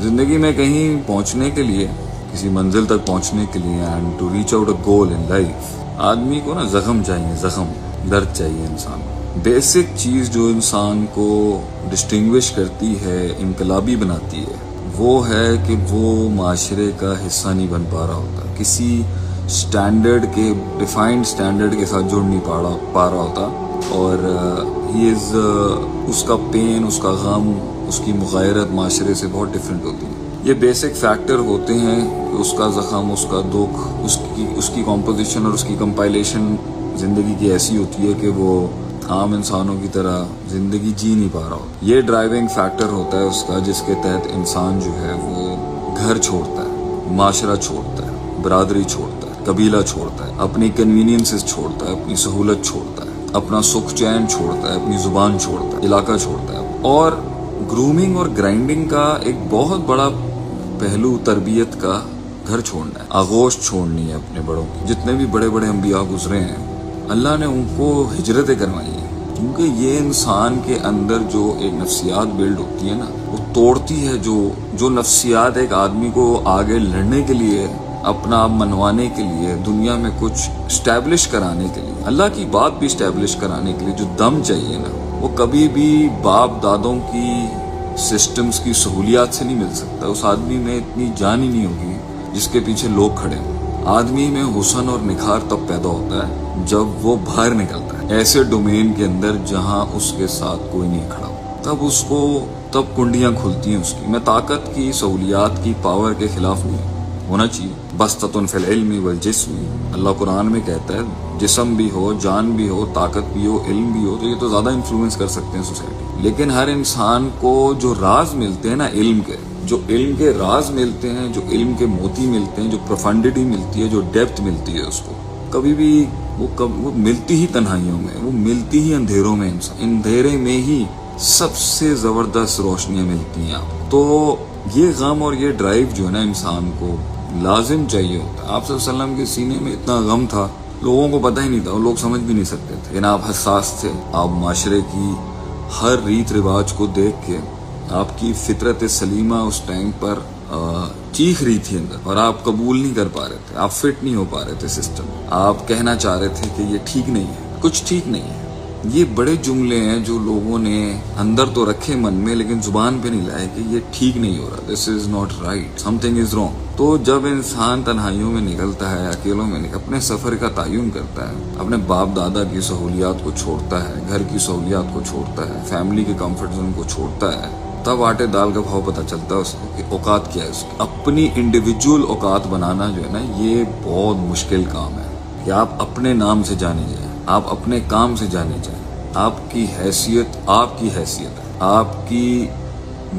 जिंदगी में कहीं पहुंचने के लिए, किसी मंजिल तक पहुंचने के लिए, and to reach out a goal in life, आदमी को ना जख्म चाहिए, जख्म, दर्द चाहिए इंसान को। बेसिक चीज जो इंसान को डिस्टिंग्विश करती है, इनकलाबी बनाती है, वो है कि वो माशरे का हिस्सा नहीं बन पा रहा होता, किसी स्टैंडर्ड के, डिफाइंड स्टैंडर्ड के साथ जुड़ नहीं पा रहा होता, और ही इज उसका पेन, उसका गम, उसकी मुगायरत माशरे से बहुत डिफरेंट होती है। ये बेसिक फैक्टर होते हैं कि उसका जख्म, उसका दुख, उसकी कॉम्पोजिशन और उसकी कंपाइलेशन जिंदगी की ऐसी होती है कि वो आम इंसानों की तरह जिंदगी जी नहीं पा रहा होता। ये ड्राइविंग फैक्टर होता है उसका, जिसके तहत इंसान जो है वो घर छोड़ता है, माशरा छोड़ता है, बरादरी छोड़ता है, कबीला छोड़ता है, अपनी कन्वीनियंसेस छोड़ता है, अपनी सहूलत छोड़ता है, अपना सुख चैन छोड़ता है, अपनी जुबान छोड़ता है, इलाका छोड़ता है। और ग्रूमिंग और ग्राइंडिंग का एक बहुत बड़ा पहलू तरबियत का घर छोड़ना है, आगोश छोड़नी है अपने बड़ों की। जितने भी बड़े बड़े अंबिया गुजरे हैं, अल्लाह ने उनको हिजरतें करवाई हैं, क्योंकि ये इंसान के अंदर जो एक नफ्सियात बिल्ड होती है ना, वो तोड़ती है जो नफ्सियात एक आदमी को आगे लड़ने के लिए, अपना आप मनवाने के लिए, दुनिया में कुछ स्टैब्लिश कराने के लिए, अल्लाह की बात भी स्टैब्लिश कराने के लिए जो दम चाहिए ना, वो कभी भी बाप दादों की सिस्टम्स की सहूलियात से नहीं मिल सकता। उस आदमी में इतनी जान ही नहीं होगी जिसके पीछे लोग खड़े हों। आदमी में हुस्न और निखार तब पैदा होता है जब वो बाहर निकलता है ऐसे डोमेन के अंदर जहां उसके साथ कोई नहीं खड़ा हो, तब कुंडियां खुलती हैं उसकी। मैं ताकत की, सहूलियात की, पावर के खिलाफ नहीं होना चाहिए। बस्ततुन फिल इल्मी वल जिस्मी, अल्लाह कुरान में कहता है, जिस्म भी हो, जान भी हो, ताकत भी हो, इल्म भी हो, तो ये तो ज्यादा इन्फ्लुएंस कर सकते हैं सोसाइटी। लेकिन हर इंसान को जो राज मिलते हैं ना इल्म के, जो इल्म के राज मिलते हैं, जो इल्म के मोती मिलते हैं, जो प्रोफंडिटी मिलती है, जो डेप्थ मिलती है, उसको कभी भी वो मिलती ही तन्हाइयों में, वो मिलती ही अंधेरों में। अंधेरे में ही सबसे जबरदस्त रोशनियां मिलती हैं आपको। तो ये गम और ये ड्राइव जो है ना, इंसान को लाजिम चाहिए होता है। आप सल्लल्लाहु अलैहि वसल्लम के सीने में इतना गम था, लोगों को पता ही नहीं था, लोग समझ भी नहीं सकते थे। लेकिन आप हसास थे, आप माशरे की हर रीत रिवाज को देख के, आपकी फितरत सलीमा उस टाइम पर चीख रही थी अंदर, और आप कबूल नहीं कर पा रहे थे, आप फिट नहीं हो पा रहे थे सिस्टम। आप कहना चाह रहे थे कि ये ठीक नहीं है, कुछ ठीक नहीं है। ये बड़े जुमले हैं जो लोगों ने अंदर तो रखे मन में, लेकिन जुबान पे नहीं लाए कि ये ठीक नहीं हो रहा, this is not right, something is wrong. तो जब इंसान तन्हाइयों में निकलता है, अकेलों में अपने सफर का तयन करता है, अपने बाप दादा की सहूलियात को छोड़ता है, घर की सहूलियात को छोड़ता है, फैमिली के कंफर्ट जोन को छोड़ता है, तब आटे दाल का भाव पता चलता है उसको कि औकात क्या है उसकी। अपनी इंडिविजुअल औकात बनाना जो है ना, ये बहुत मुश्किल काम है कि आप अपने नाम से जाने जाए, आप अपने काम से जाने जाए। आपकी हैसियत आपकी हैसियत है, आपकी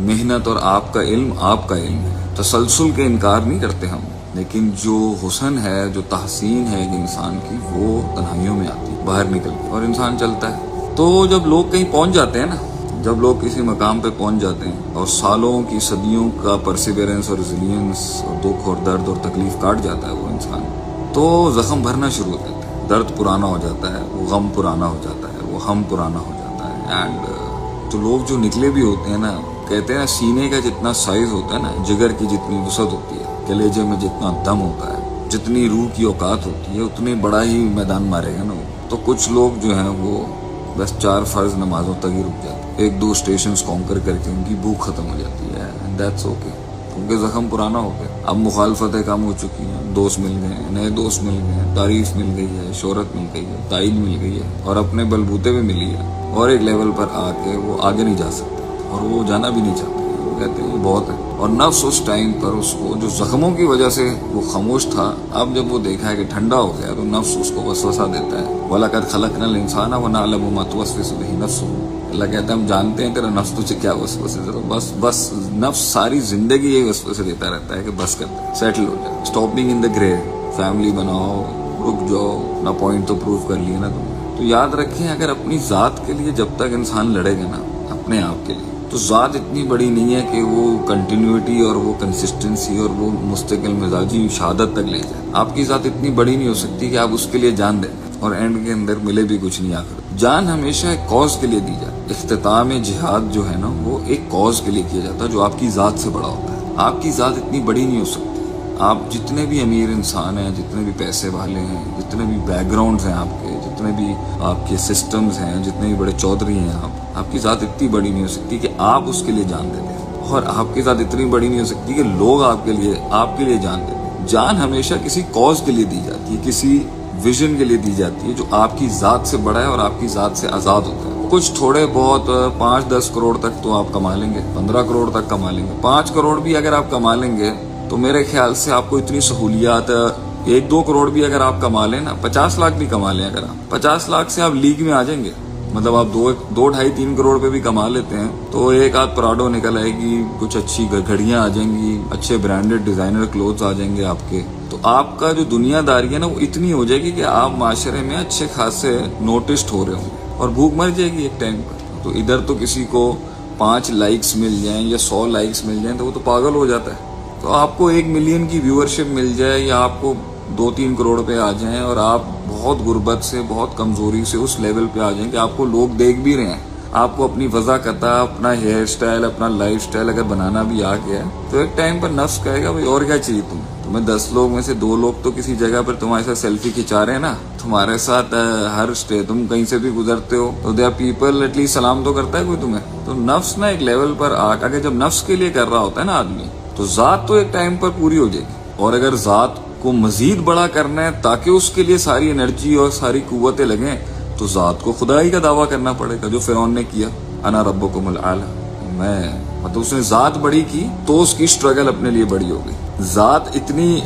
मेहनत और आपका इल्म है। तसलसल के इनकार नहीं करते हम, लेकिन जो हुस्न है, जो तहसीन है एक इंसान की, वो तन्हाइयों में आती है, बाहर निकल के, और इंसान चलता है। तो जब लोग कहीं पहुंच जाते हैं ना, जब लोग किसी मकाम पे पहुंच जाते हैं और सालों की, सदियों का परसिवरेंस और रिजिलियंस और दुख और दर्द और तकलीफ काट जाता है वो इंसान, तो जख्म भरना शुरू हो जाता है, दर्द पुराना हो जाता है, वो गम पुराना हो जाता है, वो हम पुराना हो जाता है। एंड तो लोग जो निकले भी होते हैं ना, कहते हैं सीने का जितना साइज होता है ना, जिगर की जितनी वसअत होती है, कलेजे में जितना दम होता है, जितनी रूह की औकात होती है, उतने बड़ा ही मैदान मारेगा ना वो। तो कुछ लोग जो हैं वो बस 4 फर्ज नमाजों तक ही रुक जाते हैं, 1-2 स्टेशन कॉन्कर करके उनकी भूख खत्म हो जाती है, एंड दैट्स ओके, क्योंकि जख्म पुराना हो गया। अब मुखालफतें कम हो चुकी हैं, दोस्त मिल गए हैं, नए दोस्त मिल गए हैं, तारीफ मिल गई है, शोहरत मिल गई है, ताइद मिल गई है, और अपने बलबूते भी मिली है, और एक लेवल पर आके वो आगे नहीं जा सकते, और वो जाना भी नहीं चाहते, वो कहते हैं बहुत है। और नफ्स उस टाइम पर उसको, जो जख्मों की वजह से वो खामोश था, अब जब वो देखा है कि ठंडा हो गया, तो नफ्स उसको वसवसा देता है। वलक़द खलक़नल इंसान व नअलमु मा तुवस्विसु बिही नफ्सुहु, अल्लाह कहता है हम जानते हैं तेरा नफ्स तुझे क्या वसवसे देता है। बस नफ्स सारी जिंदगी यही वसवसे देता रहता है कि बस कर, सेटल हो जाए, stop being in the grey, family बनाओ, रुक जाओ, ना पॉइंट तो प्रूव कर लिया ना तुमने। तो याद रखें, अगर अपनी जात के लिए जब तक इंसान लड़ेगा ना, अपने आप के लिए, तो जात इतनी बड़ी नहीं है कि वो कंटिन्यूटी और वो कंसिस्टेंसी और वो मुस्तकिल मिजाजी शहादत तक ले जाए। आपकी जात इतनी बड़ी नहीं हो सकती कि आप उसके लिए जान दें और एंड के अंदर मिले भी कुछ नहीं। आकर जान हमेशा एक कॉज के लिए दी जाती है। इख्तिताम जिहाद जो है ना, वो एक कॉज के लिए किया जाता है जो आपकी जात से बड़ा होता है। आपकी ज़ात इतनी बड़ी नहीं हो सकती। आप जितने भी अमीर इंसान हैं, जितने भी पैसे वाले हैं, जितने भी बैकग्राउंड्स हैं आपके, जितने भी आपके सिस्टम्स हैं, जितने भी बड़े चौधरी हैं आपकी ज़ात इतनी बड़ी नहीं हो सकती कि आप उसके लिए जान दे दें। और आपकी ज़ात इतनी बड़ी नहीं हो सकती कि लोग आपके लिए जान दे दें। जान हमेशा किसी कॉज के लिए दी जाती है, किसी विजन के लिए दी जाती है जो आपकी ज़ात से बड़ा है और आपकी ज़ात से आज़ाद होता है। कुछ थोड़े बहुत 5-10 करोड़ तक तो आप कमा लेंगे, 15 करोड़ तक कमा लेंगे। 5 करोड़ भी अगर आप कमा लेंगे तो मेरे ख्याल से आपको इतनी सहूलियात, 1-2 करोड़ भी अगर आप कमा लें ना, 50 लाख भी कमा लें अगर आप 50 लाख से आप लीग में आ जाएंगे। मतलब आप 2-2.5-3 करोड़ पे भी कमा लेते हैं तो एक आध प्राडो निकल आएगी, कुछ अच्छी घड़ियां आ जाएंगी, अच्छे ब्रांडेड डिजाइनर क्लोथ्स आ जाएंगे आपके। तो आपका जो दुनियादारी है ना वो इतनी हो जाएगी कि आप माशरे में अच्छे खासे नोटिस्ड हो रहे होंगे और भूख मर जाएगी एक टाइम पर। तो इधर तो किसी को 5 लाइक्स मिल जाएं या 100 लाइक्स मिल जाएं तो वो तो पागल हो जाता है। तो आपको 1 मिलियन की व्यूअरशिप मिल जाए या आपको 2-3 करोड़ पे आ जाएं और आप बहुत गुर्बत से, बहुत कमजोरी से उस लेवल पे आ जाएं कि आपको लोग देख भी रहे हैं, आपको अपनी वज़ाकता, अपना हेयर स्टाइल, अपना लाइफ स्टाइल अगर बनाना भी आ गया तो एक टाइम पर नफ्स कहेगा भाई और क्या चाहिए तुम्हें 10 लोग में से 2 लोग तो किसी जगह पर तुम्हारे साथ सेल्फी खिंचा रहे हैं ना, तुम्हारे साथ हर स्टे, तुम कहीं से भी गुजरते हो तो दे आर पीपल, एटलीस्ट सलाम तो करता है कोई तुम्हें। तो नफ्स ना एक लेवल पर आकर जब नफ्स के लिए कर रहा होता है ना आदमी, तो जात तो एक टाइम पर पूरी हो जाएगी। और अगर जात को मजीद बड़ा करना है ताकि उसके लिए सारी एनर्जी और सारी कुव्वतें लगें तो जात को खुदाई का दावा करना पड़ेगा, जो फिरौन ने किया, अना रब्बुकुमुल आला, मैं, मतलब उसने जात बड़ी की तो उसकी स्ट्रगल अपने लिए बड़ी हो गई। जात इतनी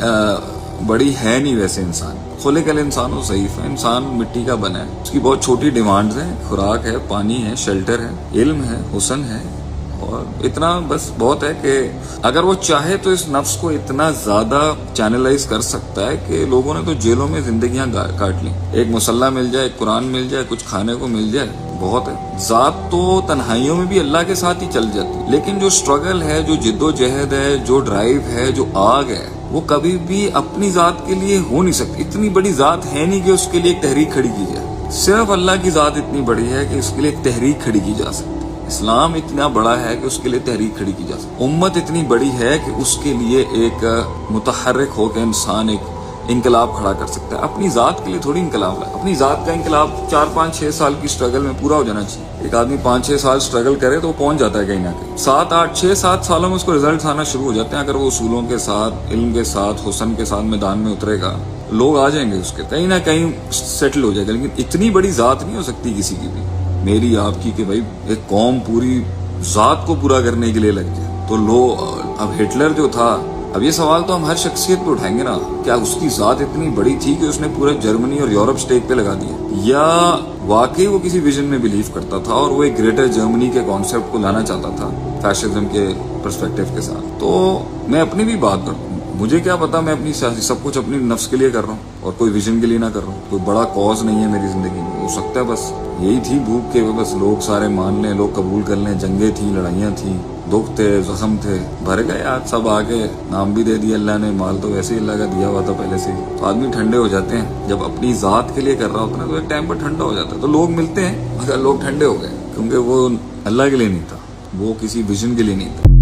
बड़ी है नहीं वैसे इंसान, खुलिकल इंसान ज़ईफ है, इंसान मिट्टी का बना है, उसकी बहुत छोटी डिमांड्स हैं, खुराक है, पानी है, शेल्टर है, इल्म है, हुस्न है, और इतना बस बहुत है कि अगर वो चाहे तो इस नफ्स को इतना ज्यादा चैनलाइज कर सकता है कि लोगों ने तो जेलों में जिंदगियां काट ली, एक मुसल्ला मिल जाए, एक कुरान मिल जाए, कुछ खाने को मिल जाए, बहुत है। जात तो तन्हाइयों में भी अल्लाह के साथ ही चल जाती, लेकिन जो स्ट्रगल है, जो जिद्दोजहद है, जो ड्राइव है, जो आग है, वो कभी भी अपनी जात के लिए हो नहीं सकती। इतनी बड़ी जात है नहीं कि उसके लिए एक तहरीक खड़ी की जाए, सिर्फ अल्लाह की जात इतनी बड़ी है कि उसके लिए एक तहरीक खड़ी की जा सकती। इस्लाम इतना बड़ा है कि उसके लिए तहरीक खड़ी की जा सकती। उम्मत इतनी बड़ी है कि उसके लिए एक मुतहर्रिक होकर इंसान एक इनकलाब खड़ा कर सकता है। अपनी जात के लिए थोड़ी इनकलाब है, अपनी जात का इनकलाब 4-5-6 साल की स्ट्रगल में पूरा हो जाना चाहिए। एक आदमी 5-6 साल स्ट्रगल करे तो वो पहुंच जाता है कहीं ना कहीं। 7-8-6-7 सालों में उसको रिजल्ट आना शुरू हो जाते हैं। अगर वो उसूलों के साथ, इल्म के साथ, हुस्न के साथ मैदान में उतरेगा, लोग आ जाएंगे उसके, कहीं ना कहीं सेटल हो जाएगा। लेकिन इतनी बड़ी जात नहीं हो सकती किसी की भी, मेरी आपकी, कि भाई एक कौम पूरी जात को पूरा करने के लिए लग जाए। तो अब हिटलर जो था, अब ये सवाल तो हम हर शख्सियत पे उठाएंगे ना, क्या उसकी जात इतनी बड़ी थी कि उसने पूरा जर्मनी और यूरोप स्टेक पे लगा दिया, या वाकई वो किसी विजन में बिलीव करता था और वो एक ग्रेटर जर्मनी के कॉन्सेप्ट को लाना चाहता था फैशिज्म के पर्सपेक्टिव के साथ। तो मैं अपनी भी बात करूँ, मुझे क्या पता, मैं अपनी सब कुछ अपनी नफ्स के लिए कर रहा हूँ और कोई विजन के लिए ना कर रहा हूँ। कोई बड़ा कॉज नहीं है मेरी जिंदगी में। हो सकता है बस यही थी भूख के, बस लोग सारे मान लें, लोग कबूल कर लें। जंगें थी, लड़ाइयाँ थी, दुख थे, जख्म थे, भर गए आज सब आके, नाम भी दे दिया अल्लाह ने, माल तो वैसे ही अल्लाह का दिया हुआ था पहले से ही। तो आदमी ठंडे हो जाते हैं जब अपनी जात के लिए कर रहा होता है ना, तो एक टाइम पर ठंडा हो जाता है। तो लोग मिलते हैं मगर लोग ठंडे हो गए क्योंकि वो अल्लाह के लिए नहीं था, वो किसी विजन के लिए नहीं था।